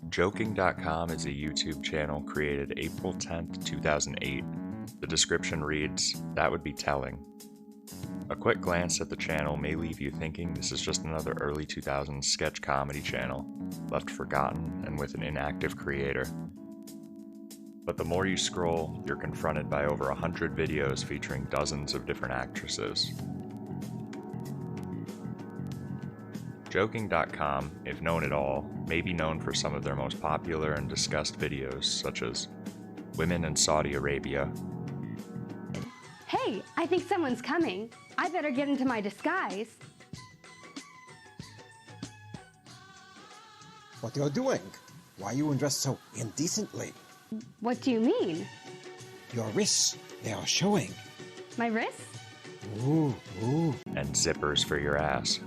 JokingDotCom is a YouTube channel created April 10th, 2008. The description reads, "That would be telling." A quick glance at the channel may leave you thinking this is just another early 2000s sketch comedy channel, left forgotten and with an inactive creator. But the more you scroll, you're confronted by over 100 videos featuring dozens of different actresses. JokingDotCom, if known at all, may be known for some of their most popular and discussed videos, such as Women in Saudi Arabia. Hey, I think someone's coming. I better get into my disguise. What you're doing? Why are you dressed so indecently? What do you mean? Your wrists, they are showing. My wrists? Ooh. And zippers for your ass.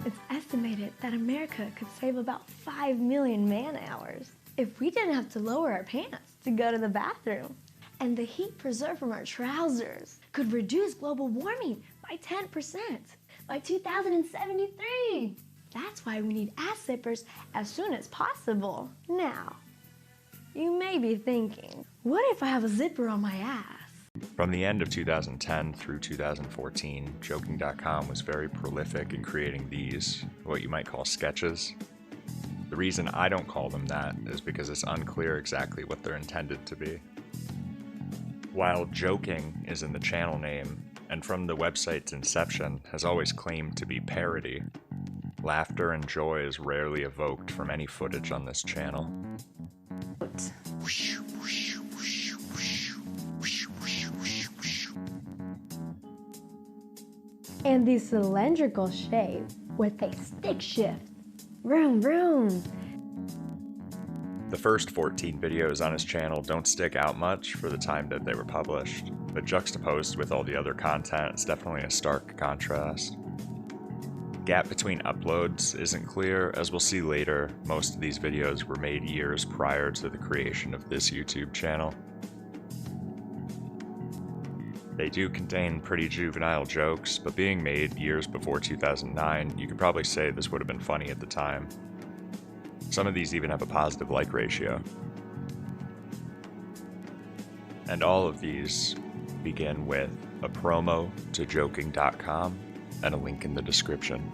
It's estimated that America could save about 5 million man-hours if we didn't have to lower our pants to go to the bathroom. And the heat preserved from our trousers could reduce global warming by 10% by 2073. That's why we need ass zippers as soon as possible. Now, you may be thinking, what if I have a zipper on my ass? From the end of 2010 through 2014, JokingDotCom was very prolific in creating these, what you might call sketches. The reason I don't call them that is because it's unclear exactly what they're intended to be. While joking is in the channel name, and from the website's inception has always claimed to be parody, laughter and joy is rarely evoked from any footage on this channel. And the cylindrical shape with a stick shift. Vroom, vroom. The first 14 videos on his channel don't stick out much for the time that they were published, but juxtaposed with all the other content, it's definitely a stark contrast. The gap between uploads isn't clear. As we'll see later, most of these videos were made years prior to the creation of this YouTube channel. They do contain pretty juvenile jokes, but being made years before 2009, you could probably say this would have been funny at the time. Some of these even have a positive like ratio. And all of these begin with a promo to JokingDotCom and a link in the description.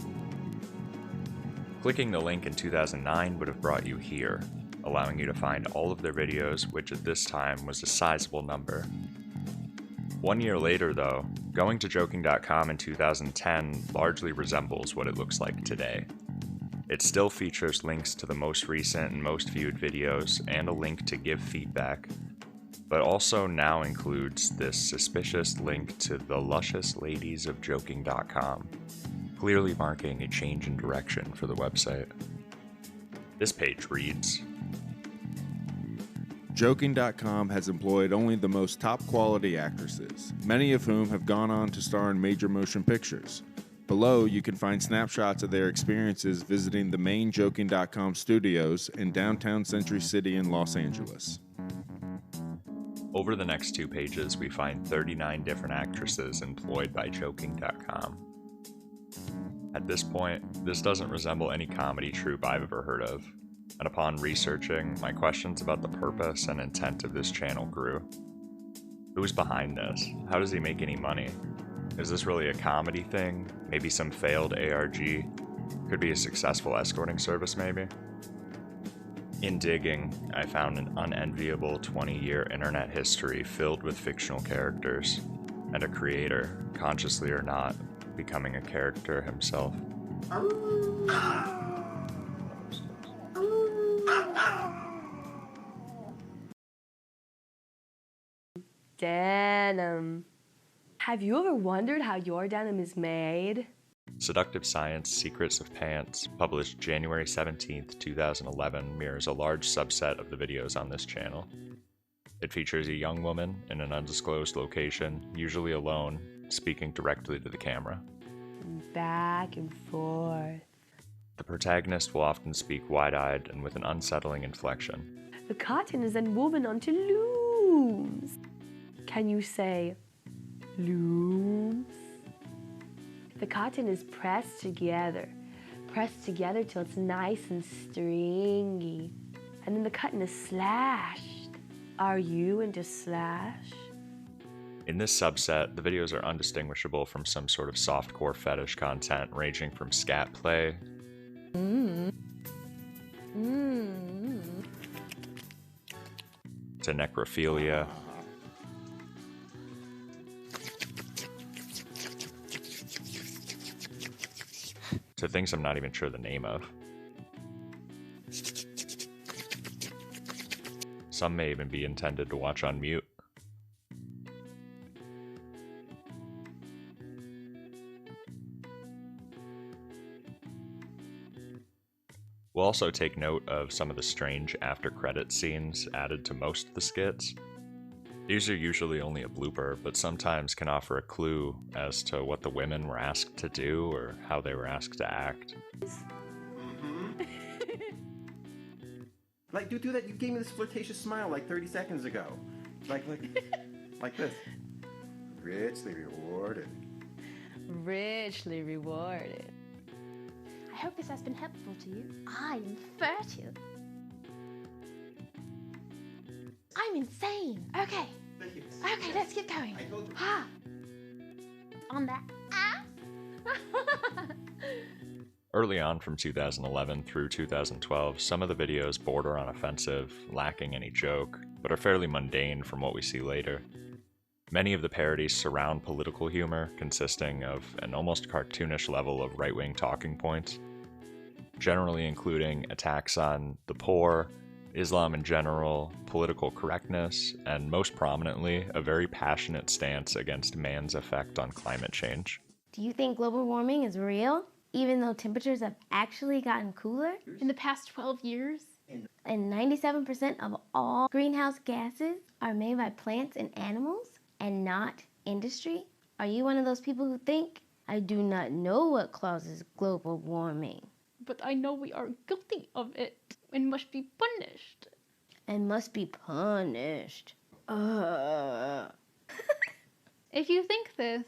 Clicking the link in 2009 would have brought you here, allowing you to find all of their videos, which at this time was a sizable number. 1 year later though, going to JokingDotCom in 2010 largely resembles what it looks like today. It still features links to the most recent and most viewed videos and a link to give feedback, but also now includes this suspicious link to the luscious ladies of JokingDotCom, clearly marking a change in direction for the website. This page reads, JokingDotCom has employed only the most top-quality actresses, many of whom have gone on to star in major motion pictures. Below, you can find snapshots of their experiences visiting the main JokingDotCom studios in downtown Century City in Los Angeles. Over the next 2 pages, we find 39 different actresses employed by JokingDotCom. At this point, this doesn't resemble any comedy troupe I've ever heard of. And upon researching, my questions about the purpose and intent of this channel grew. Who's behind this? How does he make any money? Is this really a comedy thing? Maybe some failed ARG? Could be a successful escorting service, maybe? In digging, I found an unenviable 20-year internet history filled with fictional characters, and a creator, consciously or not, becoming a character himself. Denim. Have you ever wondered how your denim is made? Seductive Science Secrets of Pants, published January 17th, 2011, mirrors a large subset of the videos on this channel. It features a young woman in an undisclosed location, usually alone, speaking directly to the camera. Back and forth. The protagonist will often speak wide-eyed and with an unsettling inflection. The cotton is then woven onto looms. Can you say looms? The cotton is pressed together, pressed together till it's nice and stringy. And then the cutting is slashed. Are you into slash? In this subset, the videos are undistinguishable from some sort of softcore fetish content ranging from scat play to necrophilia to things I'm not even sure the name of. Some may even be intended to watch on mute. We'll also take note of some of the strange after-credit scenes added to most of the skits. These are usually only a blooper, but sometimes can offer a clue as to what the women were asked to do or how they were asked to act. Like, do that. You gave me this flirtatious smile like 30 seconds ago. Like this. Richly rewarded. Richly rewarded. I hope this has been helpful to you. I'm fertile. I'm insane. Okay. Thank you. Okay, let's get going. I told you. Ha! On that ass. Early on from 2011 through 2012, some of the videos border on offensive, lacking any joke, but are fairly mundane from what we see later. Many of the parodies surround political humor, consisting of an almost cartoonish level of right-wing talking points, generally including attacks on the poor, Islam in general, political correctness, and most prominently, a very passionate stance against man's effect on climate change. Do you think global warming is real, even though temperatures have actually gotten cooler? In the past 12 years? And 97% of all greenhouse gases are made by plants and animals and not industry? Are you one of those people who think, I do not know what causes global warming? But I know we are guilty of it and must be punished. And must be punished. If you think this,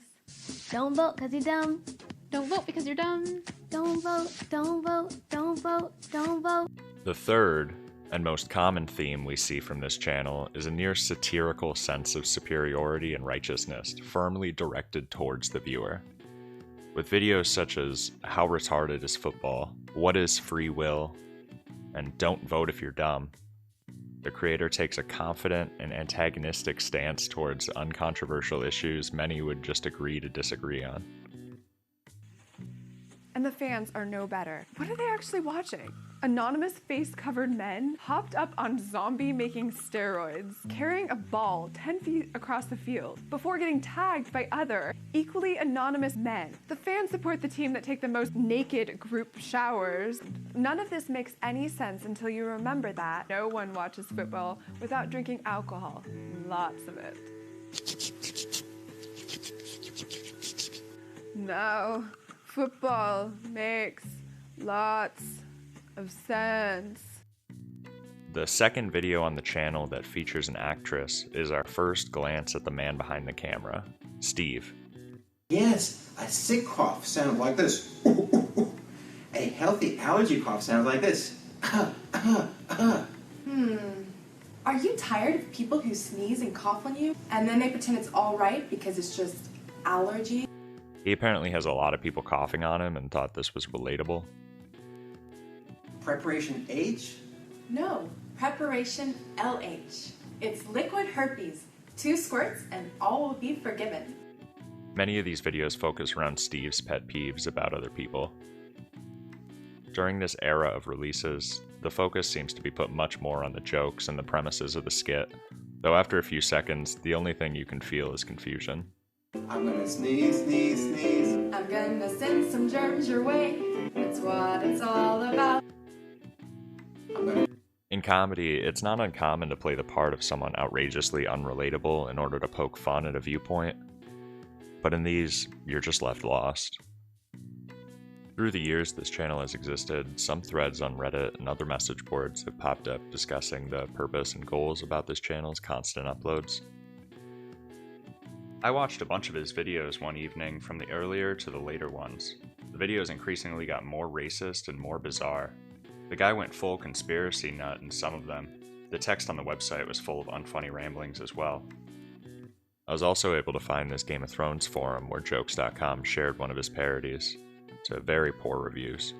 Don't vote because you're dumb. don't vote because you're dumb. Don't vote, don't vote, don't vote, don't vote. The third and most common theme we see from this channel is a near satirical sense of superiority and righteousness, firmly directed towards the viewer. With videos such as How Retarded is Football, What is Free Will, and Don't Vote If You're Dumb, the creator takes a confident and antagonistic stance towards uncontroversial issues many would just agree to disagree on. And the fans are no better. What are they actually watching? Anonymous face-covered men hopped up on zombie-making steroids, carrying a ball 10 feet across the field before getting tagged by other, equally anonymous men. The fans support the team that take the most naked group showers. None of this makes any sense until you remember that no one watches football without drinking alcohol. Lots of it. No. Football makes lots of sense. The second video on the channel that features an actress is our first glance at the man behind the camera, Steve. Yes, a sick cough sounds like this. A healthy allergy cough sounds like this. Are you tired of people who sneeze and cough on you, and then they pretend it's all right because it's just allergy? He apparently has a lot of people coughing on him and thought this was relatable. Preparation H? No, preparation LH. It's liquid herpes. 2 squirts and all will be forgiven. Many of these videos focus around Steve's pet peeves about other people. During this era of releases, the focus seems to be put much more on the jokes and the premises of the skit, though after a few seconds, the only thing you can feel is confusion. I'm gonna sneeze, sneeze, sneeze. I'm gonna send some germs your way. That's what it's all about. In comedy, it's not uncommon to play the part of someone outrageously unrelatable in order to poke fun at a viewpoint, but in these, you're just left lost. Through the years this channel has existed, some threads on Reddit and other message boards have popped up discussing the purpose and goals about this channel's constant uploads. I watched a bunch of his videos one evening, from the earlier to the later ones. The videos increasingly got more racist and more bizarre. The guy went full conspiracy nut in some of them. The text on the website was full of unfunny ramblings as well. I was also able to find this Game of Thrones forum where Jokes.com shared one of his parodies to very poor reviews.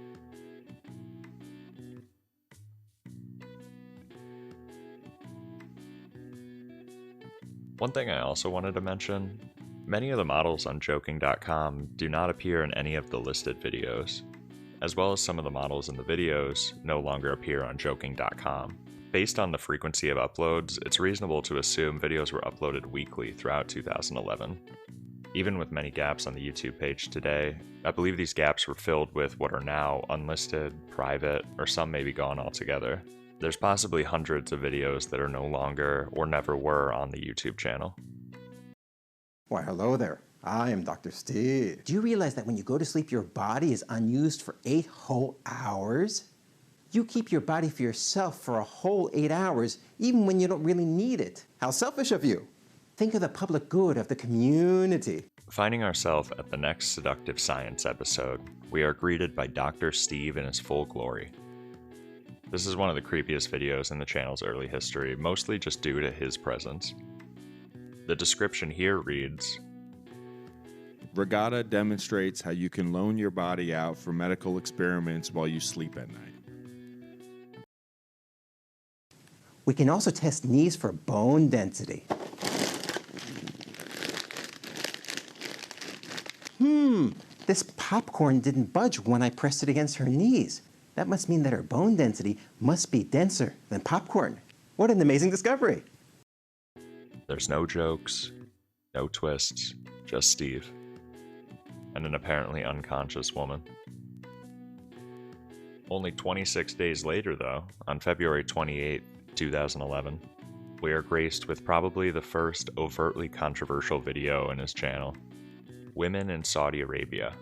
One thing I also wanted to mention, many of the models on Joking.com do not appear in any of the listed videos, as well as some of the models in the videos no longer appear on Joking.com. Based on the frequency of uploads, it's reasonable to assume videos were uploaded weekly throughout 2011. Even with many gaps on the YouTube page today, I believe these gaps were filled with what are now unlisted, private, or some may be gone altogether. There's possibly hundreds of videos that are no longer or never were on the YouTube channel. Why, hello there. I am Dr. Steve. Do you realize that when you go to sleep, your body is unused for 8 whole hours? You keep your body for yourself for a whole 8 hours, even when you don't really need it. How selfish of you. Think of the public good of the community. Finding ourselves at the next Seductive Science episode, we are greeted by Dr. Steve in his full glory. This is one of the creepiest videos in the channel's early history, mostly just due to his presence. The description here reads, Regatta demonstrates how you can loan your body out for medical experiments while you sleep at night. We can also test knees for bone density. This popcorn didn't budge when I pressed it against her knees. That must mean that her bone density must be denser than popcorn. What an amazing discovery. There's no jokes, no twists, just Steve. And an apparently unconscious woman. Only 26 days later, though, on February 28, 2011, we are graced with probably the first overtly controversial video in his channel, Women in Saudi Arabia,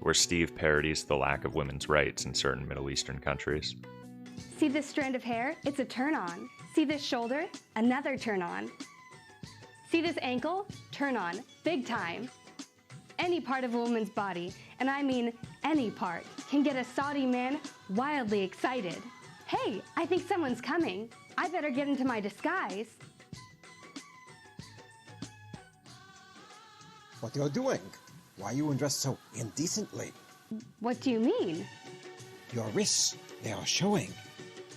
where Steve parodies the lack of women's rights in certain Middle Eastern countries. See this strand of hair? It's a turn on. See this shoulder? Another turn on. See this ankle? Turn on. Big time. Any part of a woman's body, and I mean any part, can get a Saudi man wildly excited. Hey, I think someone's coming. I better get into my disguise. What you're doing? Why are you dressed so indecently? What do you mean? Your wrists, they are showing.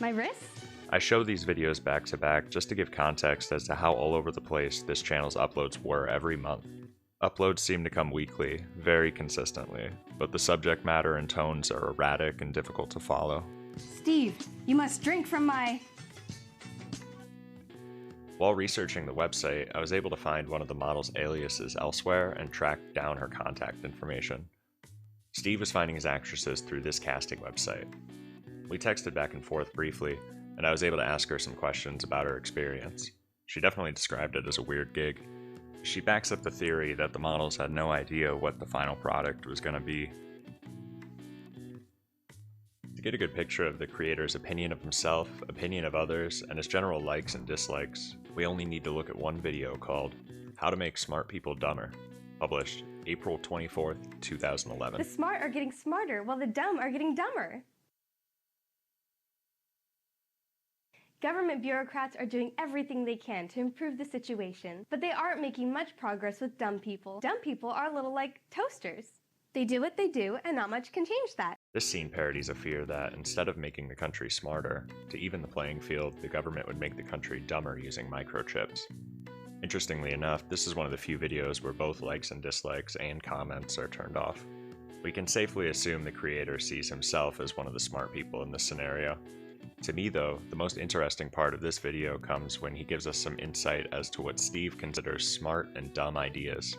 My wrists? I show these videos back to back just to give context as to how all over the place this channel's uploads were every month. Uploads seem to come weekly, very consistently, but the subject matter and tones are erratic and difficult to follow. Steve, you must drink from my... While researching the website, I was able to find one of the model's aliases elsewhere and track down her contact information. Steve was finding his actresses through this casting website. We texted back and forth briefly, and I was able to ask her some questions about her experience. She definitely described it as a weird gig. She backs up the theory that the models had no idea what the final product was going to be. To get a good picture of the creator's opinion of himself, opinion of others, and his general likes and dislikes, we only need to look at one video called How to Make Smart People Dumber, published April 24th, 2011. The smart are getting smarter while the dumb are getting dumber. Government bureaucrats are doing everything they can to improve the situation, but they aren't making much progress with dumb people. Dumb people are a little like toasters. They do what they do, and not much can change that. This scene parodies a fear that, instead of making the country smarter, to even the playing field, the government would make the country dumber using microchips. Interestingly enough, this is one of the few videos where both likes and dislikes and comments are turned off. We can safely assume the creator sees himself as one of the smart people in this scenario. To me, though, the most interesting part of this video comes when he gives us some insight as to what Steve considers smart and dumb ideas.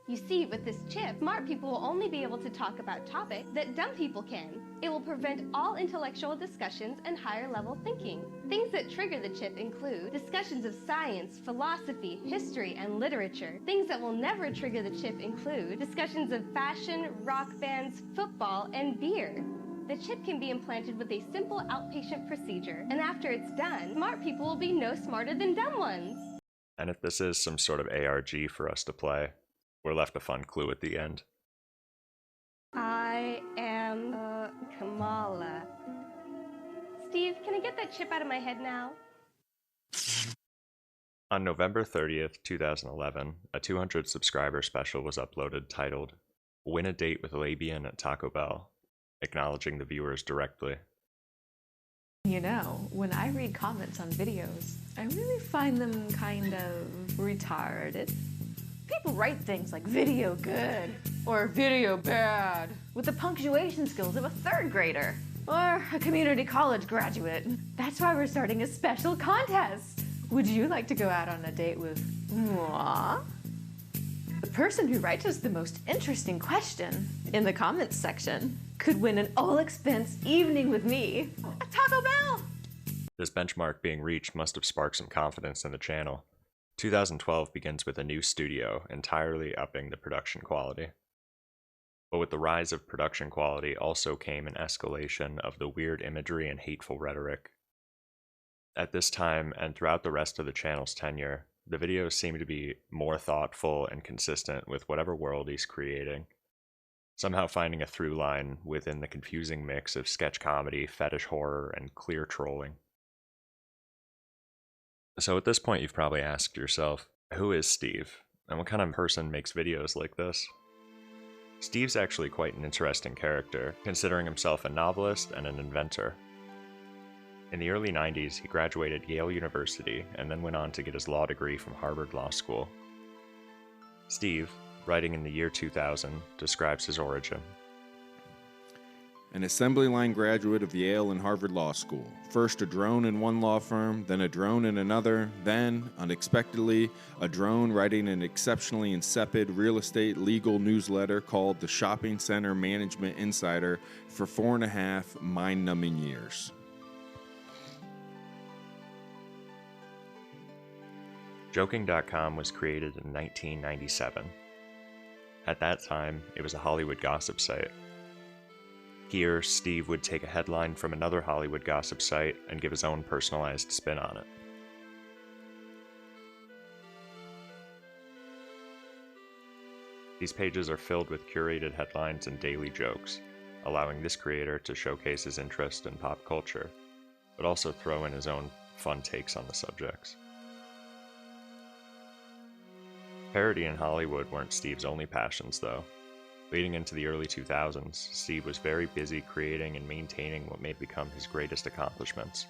You see, with this chip, smart people will only be able to talk about topics that dumb people can. It will prevent all intellectual discussions and higher-level thinking. Things that trigger the chip include discussions of science, philosophy, history, and literature. Things that will never trigger the chip include discussions of fashion, rock bands, football, and beer. The chip can be implanted with a simple outpatient procedure, and after it's done, smart people will be no smarter than dumb ones. And if this is some sort of ARG for us to play, we're left a fun clue at the end. Kamala. Steve, can I get that chip out of my head now? On November 30th, 2011, a 200 subscriber special was uploaded titled Win a Date with Labian at Taco Bell, acknowledging the viewers directly. You know, when I read comments on videos, I really find them kind of retarded. People write things like video good or video bad with the punctuation skills of a third grader or a community college graduate. That's why we're starting a special contest. Would you like to go out on a date with moi? The person who writes us the most interesting question in the comments section could win an all-expense evening with me at Taco Bell. This benchmark being reached must have sparked some confidence in the channel. 2012 begins with a new studio, entirely upping the production quality. But with the rise of production quality also came an escalation of the weird imagery and hateful rhetoric. At this time, and throughout the rest of the channel's tenure, the videos seem to be more thoughtful and consistent with whatever world he's creating, somehow finding a through line within the confusing mix of sketch comedy, fetish horror, and clear trolling. So at this point you've probably asked yourself, who is Steve? And what kind of person makes videos like this? Steve's actually quite an interesting character, considering himself a novelist and an inventor. In the early 90s, he graduated Yale University and then went on to get his law degree from Harvard Law School. Steve, writing in the year 2000, describes his origin. An assembly line graduate of Yale and Harvard Law School. First a drone in one law firm, then a drone in another, then, unexpectedly, a drone writing an exceptionally insipid real estate legal newsletter called the Shopping Center Management Insider for 4.5 mind-numbing years. JokingDotCom was created in 1997. At that time, it was a Hollywood gossip site. Here, Steve would take a headline from another Hollywood gossip site and give his own personalized spin on it. These pages are filled with curated headlines and daily jokes, allowing this creator to showcase his interest in pop culture, but also throw in his own fun takes on the subjects. Parody in Hollywood weren't Steve's only passions, though. Leading into the early 2000s, Steve was very busy creating and maintaining what may become his greatest accomplishments.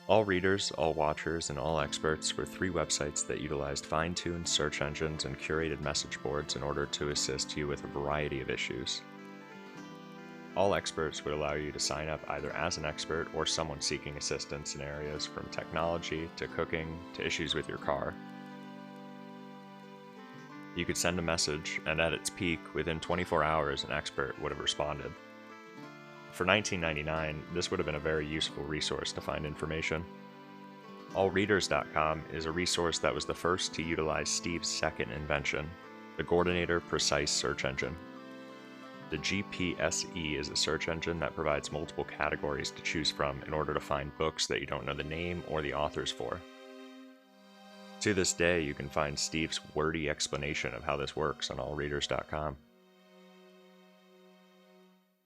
All Readers, All Watchers, and All Experts were 3 websites that utilized fine-tuned search engines and curated message boards in order to assist you with a variety of issues. All Experts would allow you to sign up either as an expert or someone seeking assistance in areas from technology to cooking to issues with your car. You could send a message, and at its peak, within 24 hours, an expert would have responded. For $19.99, this would have been a very useful resource to find information. AllReaders.com is a resource that was the first to utilize Steve's second invention, the Coordinator Precise Search Engine. The GPSE is a search engine that provides multiple categories to choose from in order to find books that you don't know the name or the authors for. To this day, you can find Steve's wordy explanation of how this works on allreaders.com.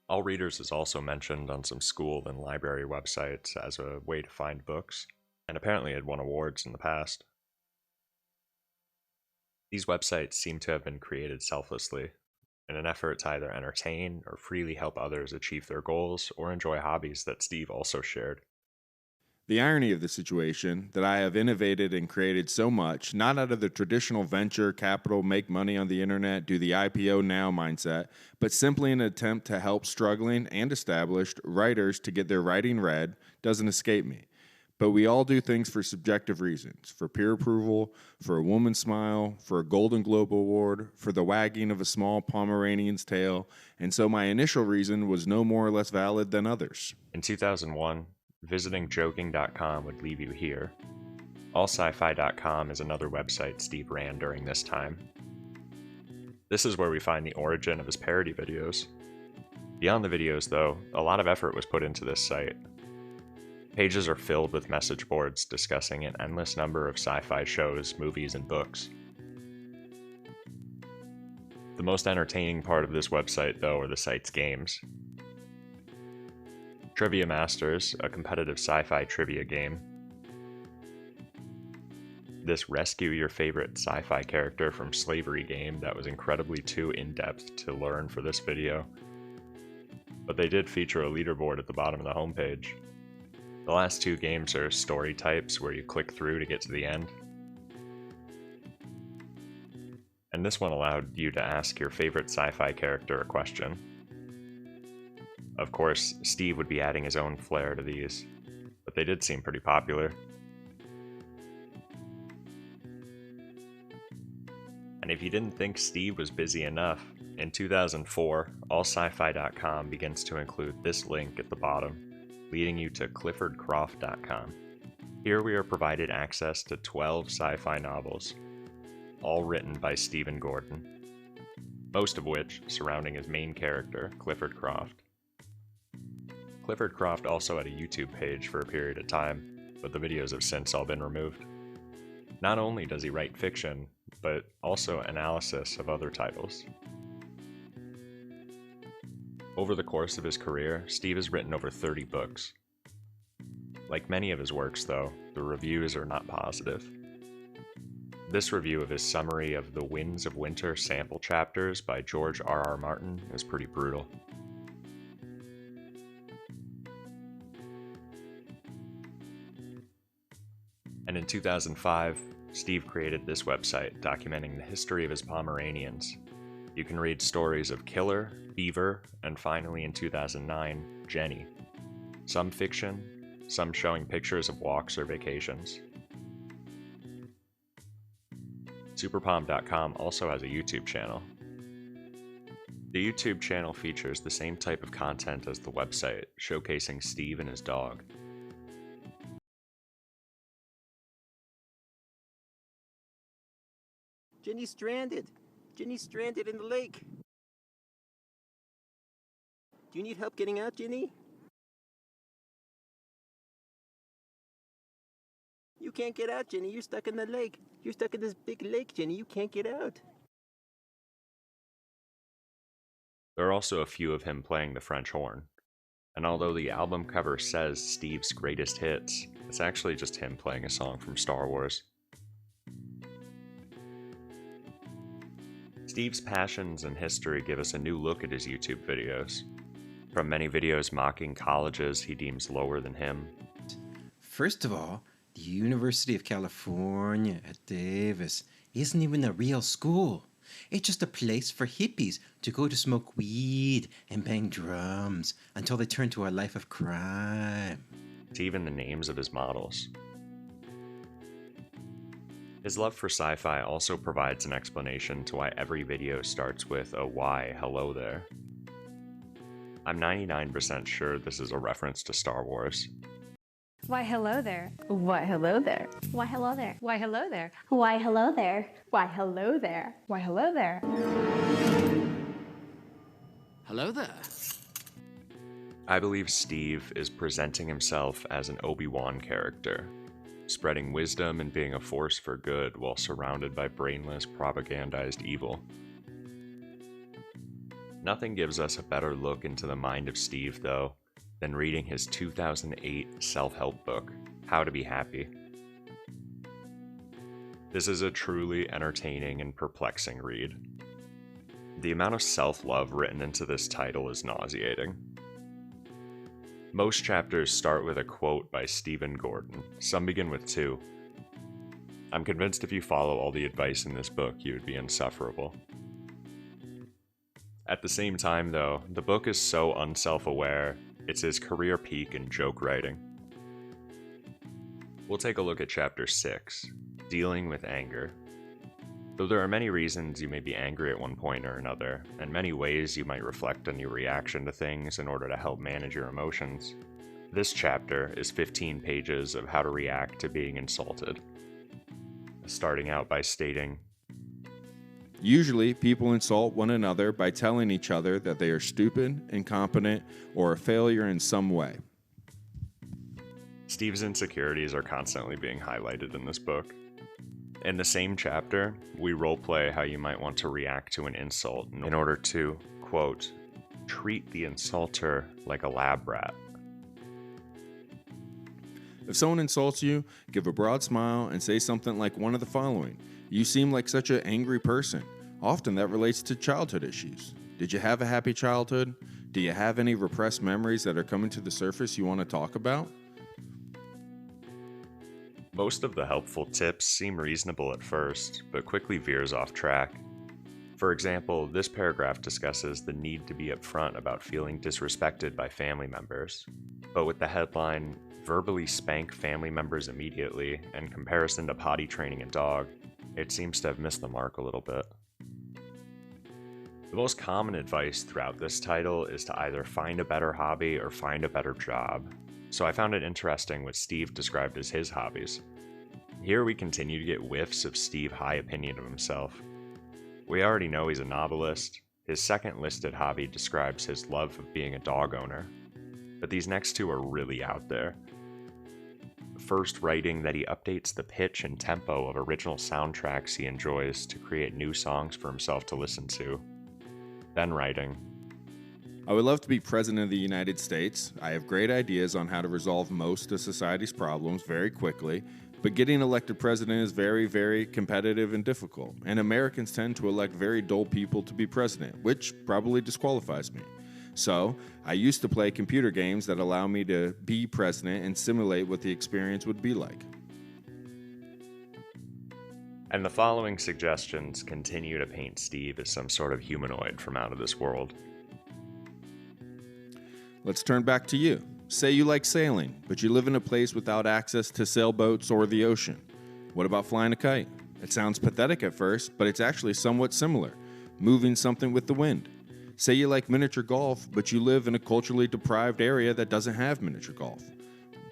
All Readers is also mentioned on some school and library websites as a way to find books, and apparently had won awards in the past. These websites seem to have been created selflessly, in an effort to either entertain or freely help others achieve their goals or enjoy hobbies that Steve also shared. The irony of the situation, that I have innovated and created so much, not out of the traditional venture capital, make money on the internet, do the IPO now mindset, but simply an attempt to help struggling and established writers to get their writing read, doesn't escape me. But we all do things for subjective reasons, for peer approval, for a woman's smile, for a Golden Globe Award, for the wagging of a small Pomeranian's tail, and so my initial reason was no more or less valid than others. In 2001, visiting joking.com would leave you here. AllSciFi.com is another website Steve ran during this time. This is where we find the origin of his parody videos. Beyond the videos, though, a lot of effort was put into this site. Pages are filled with message boards discussing an endless number of sci-fi shows, movies, and books. The most entertaining part of this website, though, are the site's games. Trivia Masters, a competitive sci-fi trivia game. This rescue your favorite sci-fi character from slavery game that was incredibly too in-depth to learn for this video. But they did feature a leaderboard at the bottom of the homepage. The last two games are story types where you click through to get to the end. And this one allowed you to ask your favorite sci-fi character a question. Of course, Steve would be adding his own flair to these, but they did seem pretty popular. And if you didn't think Steve was busy enough, in 2004, allscifi.com begins to include this link at the bottom, leading you to cliffordcroft.com. Here we are provided access to 12 sci-fi novels, all written by Stephen Gordon, most of which surrounding his main character, Clifford Croft. Clifford Croft also had a YouTube page for a period of time, but the videos have since all been removed. Not only does he write fiction, but also analysis of other titles. Over the course of his career, Steve has written over 30 books. Like many of his works, though, the reviews are not positive. This review of his summary of The Winds of Winter sample chapters by George R.R. Martin is pretty brutal. And in 2005, Steve created this website documenting the history of his Pomeranians. You can read stories of Killer, Beaver, and finally in 2009, Jenny. Some fiction, some showing pictures of walks or vacations. Superpom.com also has a YouTube channel. The YouTube channel features the same type of content as the website, showcasing Steve and his dog. Jenny's stranded. Jenny's stranded in the lake. Do you need help getting out, Jenny? You can't get out, Jenny. You're stuck in the lake. You're stuck in this big lake, Jenny. You can't get out. There are also a few of him playing the French horn. And although the album cover says Steve's greatest hits, it's actually just him playing a song from Star Wars. Steve's passions and history give us a new look at his YouTube videos. From many videos mocking colleges he deems lower than him. First of all, the University of California at Davis isn't even a real school. It's just a place for hippies to go to smoke weed and bang drums until they turn to a life of crime. To even the names of his models. His love for sci-fi also provides an explanation to why every video starts with a "Why, hello there." I'm 99% sure this is a reference to Star Wars. Why hello there. Why hello there. Why hello there. Why hello there. Why hello there. Why hello there. Why hello there. Hello there. I believe Steve is presenting himself as an Obi-Wan character, spreading wisdom and being a force for good while surrounded by brainless, propagandized evil. Nothing gives us a better look into the mind of Steve, though, than reading his 2008 self-help book, How to Be Happy. This is a truly entertaining and perplexing read. The amount of self-love written into this title is nauseating. Most chapters start with a quote by Stephen Gordon. Some begin with two. I'm convinced if you follow all the advice in this book, you would be insufferable. At the same time, though, the book is so unself-aware, it's his career peak in joke writing. We'll take a look at Chapter 6, Dealing with Anger. Though there are many reasons you may be angry at one point or another, and many ways you might reflect on your reaction to things in order to help manage your emotions, this chapter is 15 pages of how to react to being insulted. Starting out by stating, Usually, people insult one another by telling each other that they are stupid, incompetent, or a failure in some way. Steve's insecurities are constantly being highlighted in this book. In the same chapter, we roleplay how you might want to react to an insult in order to, quote, treat the insulter like a lab rat. If someone insults you, give a broad smile and say something like one of the following. You seem like such an angry person. Often that relates to childhood issues. Did you have a happy childhood? Do you have any repressed memories that are coming to the surface you want to talk about? Most of the helpful tips seem reasonable at first, but quickly veers off track. For example, this paragraph discusses the need to be upfront about feeling disrespected by family members, but with the headline, "Verbally spank family members immediately," and comparison to potty training a dog, it seems to have missed the mark a little bit. The most common advice throughout this title is to either find a better hobby or find a better job, so I found it interesting what Steve described as his hobbies. Here we continue to get whiffs of Steve's high opinion of himself. We already know he's a novelist. His second listed hobby describes his love of being a dog owner, but these next two are really out there. First, writing that he updates the pitch and tempo of original soundtracks he enjoys to create new songs for himself to listen to. Then writing, I would love to be president of the United States. I have great ideas on how to resolve most of society's problems very quickly, but getting elected president is very, very competitive and difficult, and Americans tend to elect very dull people to be president, which probably disqualifies me. So, I used to play computer games that allow me to be president and simulate what the experience would be like. And the following suggestions continue to paint Steve as some sort of humanoid from out of this world. Let's turn back to you. Say you like sailing, but you live in a place without access to sailboats or the ocean. What about flying a kite? It sounds pathetic at first, but it's actually somewhat similar, moving something with the wind. Say you like miniature golf, but you live in a culturally deprived area that doesn't have miniature golf.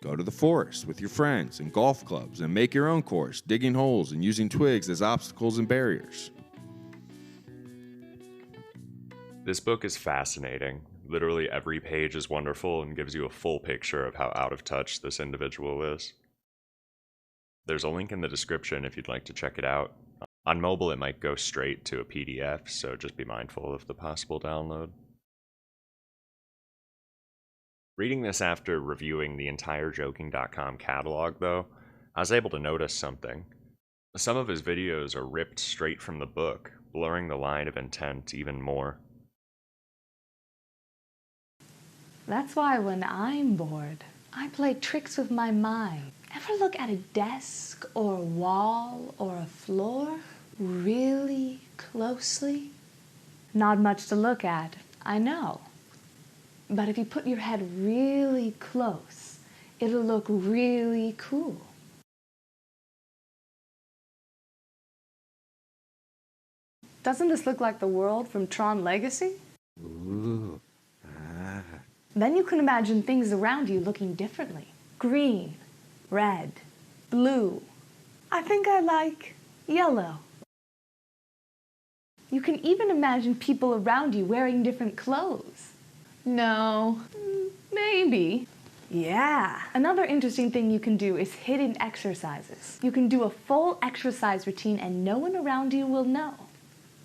Go to the forest with your friends and golf clubs and make your own course, digging holes and using twigs as obstacles and barriers. This book is fascinating. Literally every page is wonderful and gives you a full picture of how out of touch this individual is. There's a link in the description if you'd like to check it out. On mobile, it might go straight to a PDF, so just be mindful of the possible download. Reading this after reviewing the entire JokingDotCom catalog, though, I was able to notice something. Some of his videos are ripped straight from the book, blurring the line of intent even more. That's why when I'm bored, I play tricks with my mind. Ever look at a desk or a wall or a floor really closely? Not much to look at, I know. But if you put your head really close, it'll look really cool. Doesn't this look like the world from Tron Legacy? Ooh. Then you can imagine things around you looking differently. Green, red, blue. I think I like yellow. You can even imagine people around you wearing different clothes. No, maybe. Yeah. Another interesting thing you can do is hidden exercises. You can do a full exercise routine and no one around you will know.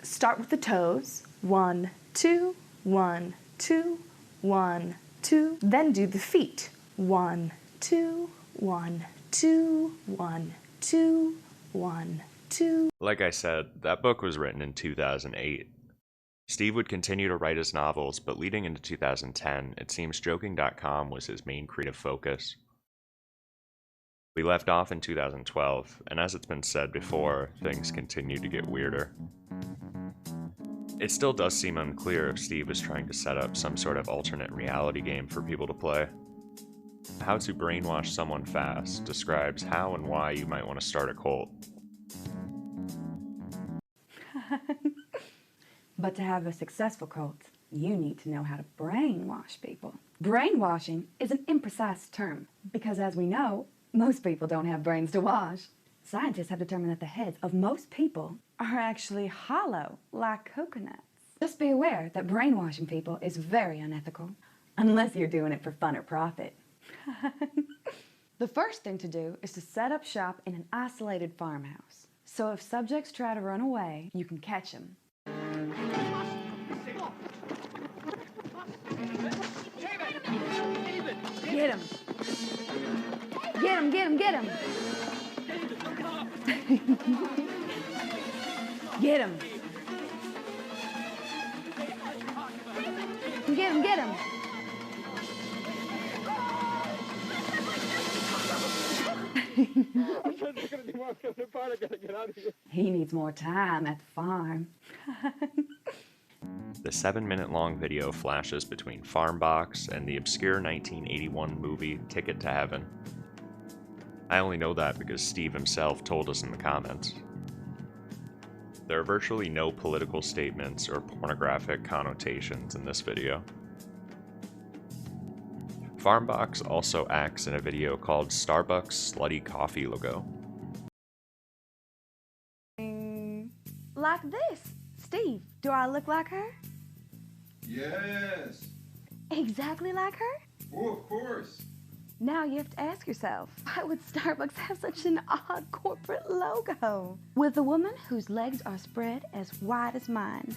Start with the toes. 1, 2, 1, 2, 1, 2. Then do the feet. 1, 2, 1, 2, 1, 2, 1, 2. Like I said, that book was written in 2008. Steve would continue to write his novels, but leading into 2010, it seems JokingDotCom was his main creative focus. We left off in 2012, and as it's been said before, things continued to get weirder. It still does seem unclear if Steve was trying to set up some sort of alternate reality game for people to play. How to Brainwash Someone Fast describes how and why you might want to start a cult. But to have a successful cult, you need to know how to brainwash people. Brainwashing is an imprecise term because, as we know, most people don't have brains to wash. Scientists have determined that the heads of most people are actually hollow, like coconuts. Just be aware that brainwashing people is very unethical, unless you're doing it for fun or profit. The first thing to do is to set up shop in an isolated farmhouse. So if subjects try to run away, you can catch them. Get him! Get him! get him, get him. Get him. Get him, get him. He needs more time at the farm. The 7-minute long video flashes between Farm Box and the obscure 1981 movie Ticket to Heaven. I only know that because Steve himself told us in the comments. There are virtually no political statements or pornographic connotations in this video. Farmbox also acts in a video called Starbucks Slutty Coffee Logo. Like this. Steve, do I look like her? Yes. Exactly like her? Oh, of course. Now you have to ask yourself, why would Starbucks have such an odd corporate logo? With a woman whose legs are spread as wide as mine.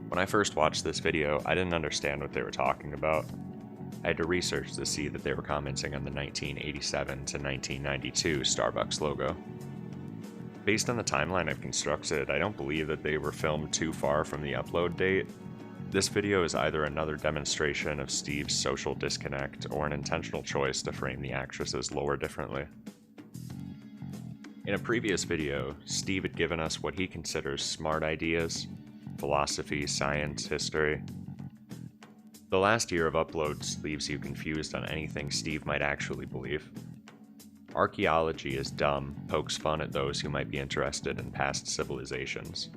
When I first watched this video, I didn't understand what they were talking about. I had to research to see that they were commenting on the 1987 to 1992 Starbucks logo. Based on the timeline I've constructed, I don't believe that they were filmed too far from the upload date. This video is either another demonstration of Steve's social disconnect or an intentional choice to frame the actresses lore differently. In a previous video, Steve had given us what he considers smart ideas: philosophy, science, history. The last year of uploads leaves you confused on anything Steve might actually believe. Archaeology is dumb, pokes fun at those who might be interested in past civilizations.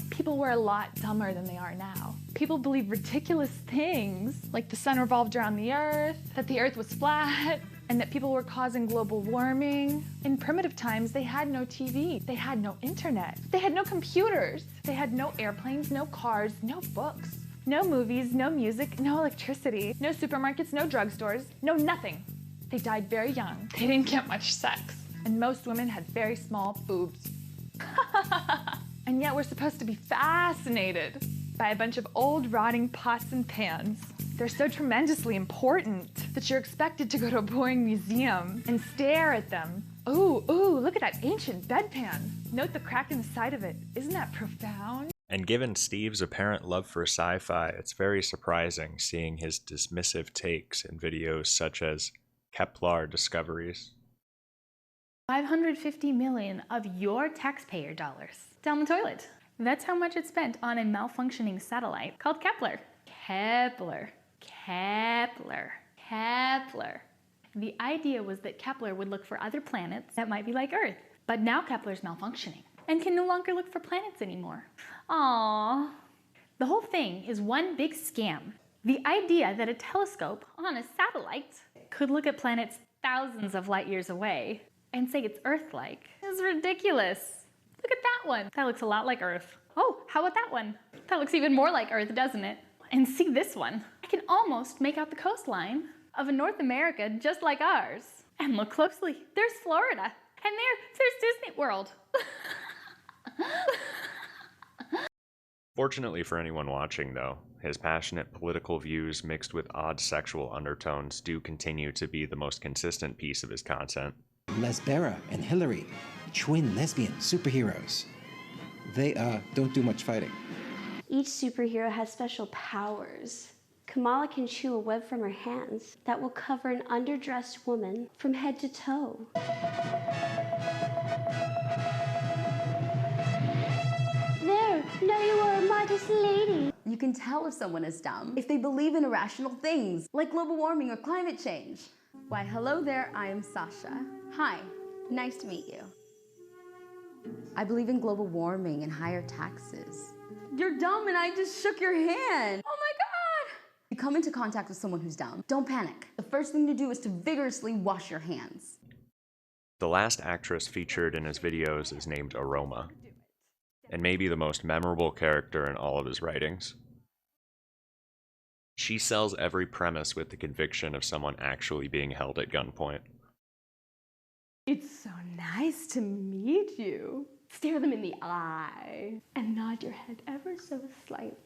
People were a lot dumber than they are now. People believe ridiculous things, like the sun revolved around the earth, that the earth was flat, and that people were causing global warming. In primitive times, they had no TV, they had no internet, they had no computers, they had no airplanes, no cars, no books, no movies, no music, no electricity, no supermarkets, no drugstores, no nothing. They died very young. They didn't get much sex. And most women had very small boobs. And yet we're supposed to be fascinated by a bunch of old rotting pots and pans. They're so tremendously important that you're expected to go to a boring museum and stare at them. Ooh, look at that ancient bedpan. Note the crack in the side of it. Isn't that profound? And given Steve's apparent love for sci-fi, it's very surprising seeing his dismissive takes in videos such as Kepler discoveries. 550 million of your taxpayer dollars down the toilet. That's how much it spent on a malfunctioning satellite called Kepler. Kepler. The idea was that Kepler would look for other planets that might be like Earth. But now Kepler's malfunctioning and can no longer look for planets anymore. Aww. The whole thing is one big scam. The idea that a telescope on a satellite could look at planets thousands of light years away and say it's Earth-like is ridiculous. Look at that one. That looks a lot like Earth. Oh, how about that one? That looks even more like Earth, doesn't it? And see this one. I can almost make out the coastline of a North America just like ours. And look closely. There's Florida. And there's Disney World. Fortunately for anyone watching, though, his passionate political views mixed with odd sexual undertones do continue to be the most consistent piece of his content. Lesbera and Hillary, twin lesbian superheroes. They don't do much fighting. Each superhero has special powers. Kamala can chew a web from her hands that will cover an underdressed woman from head to toe. There you are, modest lady. You can tell if someone is dumb if they believe in irrational things, like global warming or climate change. Why, hello there, I am Sasha. Hi, nice to meet you. I believe in global warming and higher taxes. You're dumb and I just shook your hand. Oh my God! You come into contact with someone who's dumb, don't panic. The first thing to do is to vigorously wash your hands. The last actress featured in his videos is named Aroma, and may be the most memorable character in all of his writings. She sells every premise with the conviction of someone actually being held at gunpoint. It's so nice to meet you. Stare them in the eye and nod your head ever so slightly.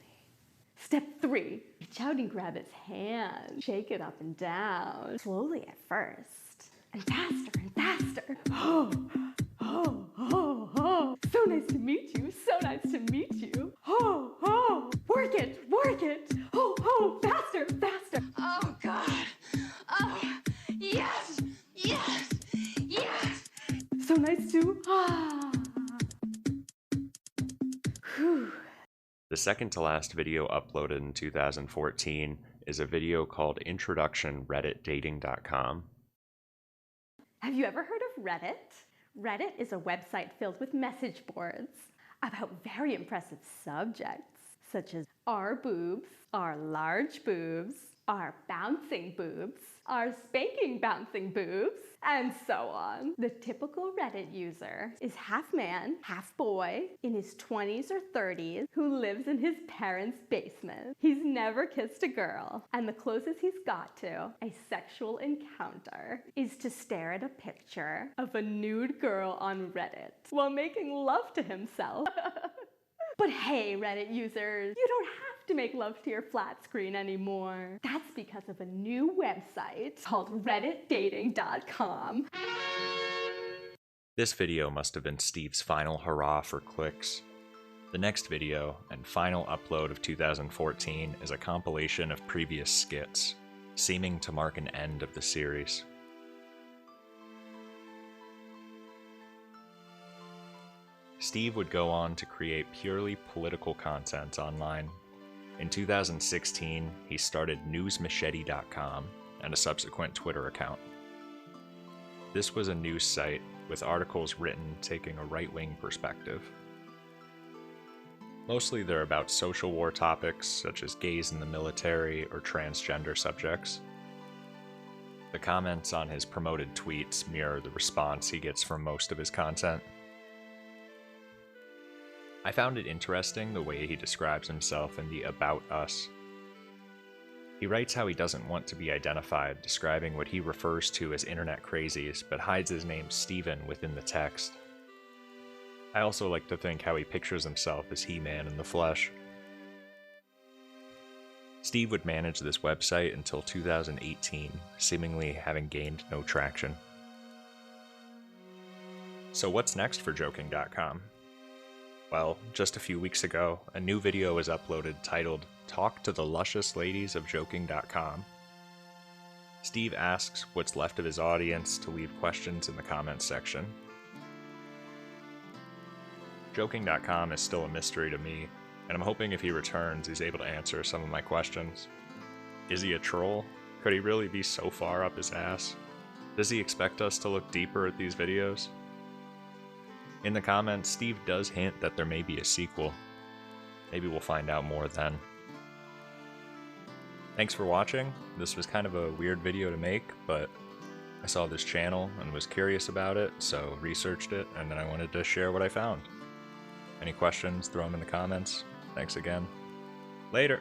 Step 3, reach out and grab its hand. Shake it up and down, slowly at first, and faster and faster. Oh, oh, oh, oh. So nice to meet you, so nice to meet you. Oh, oh, work it, oh, oh, faster, faster. Oh God, oh, yes, yes, yes. So nice to, Whew. The second to last video uploaded in 2014 is a video called Introduction RedditDating.com. Have you ever heard of Reddit? Reddit is a website filled with message boards about very impressive subjects, such as our boobs, our large boobs, our bouncing boobs, our spanking bouncing boobs, and so on. The typical Reddit user is half man, half boy, in his 20s or 30s, who lives in his parents' basement. He's never kissed a girl, and the closest he's got to a sexual encounter is to stare at a picture of a nude girl on Reddit while making love to himself. But hey, Reddit users, you don't have to make love to your flat screen anymore. That's because of a new website called redditdating.com. This video must have been Steve's final hurrah for clicks. The next video, and final upload of 2014, is a compilation of previous skits, seeming to mark an end of the series. Steve would go on to create purely political content online. In 2016, he started newsmachete.com and a subsequent Twitter account. This was a news site with articles written taking a right-wing perspective. Mostly they're about social war topics such as gays in the military or transgender subjects. The comments on his promoted tweets mirror the response he gets from most of his content. I found it interesting the way he describes himself in the About Us. He writes how he doesn't want to be identified, describing what he refers to as internet crazies, but hides his name Steven within the text. I also like to think how he pictures himself as He-Man in the flesh. Steve would manage this website until 2018, seemingly having gained no traction. So what's next for joking.com? Well, just a few weeks ago, a new video was uploaded titled Talk to the Luscious Ladies of Joking.com. Steve asks what's left of his audience to leave questions in the comments section. Joking.com is still a mystery to me, and I'm hoping if he returns he's able to answer some of my questions. Is he a troll? Could he really be so far up his ass? Does he expect us to look deeper at these videos? In the comments, Steve does hint that there may be a sequel. Maybe we'll find out more then. Thanks for watching. This was kind of a weird video to make, but I saw this channel and was curious about it, so researched it, and then I wanted to share what I found. Any questions, throw them in the comments. Thanks again. Later!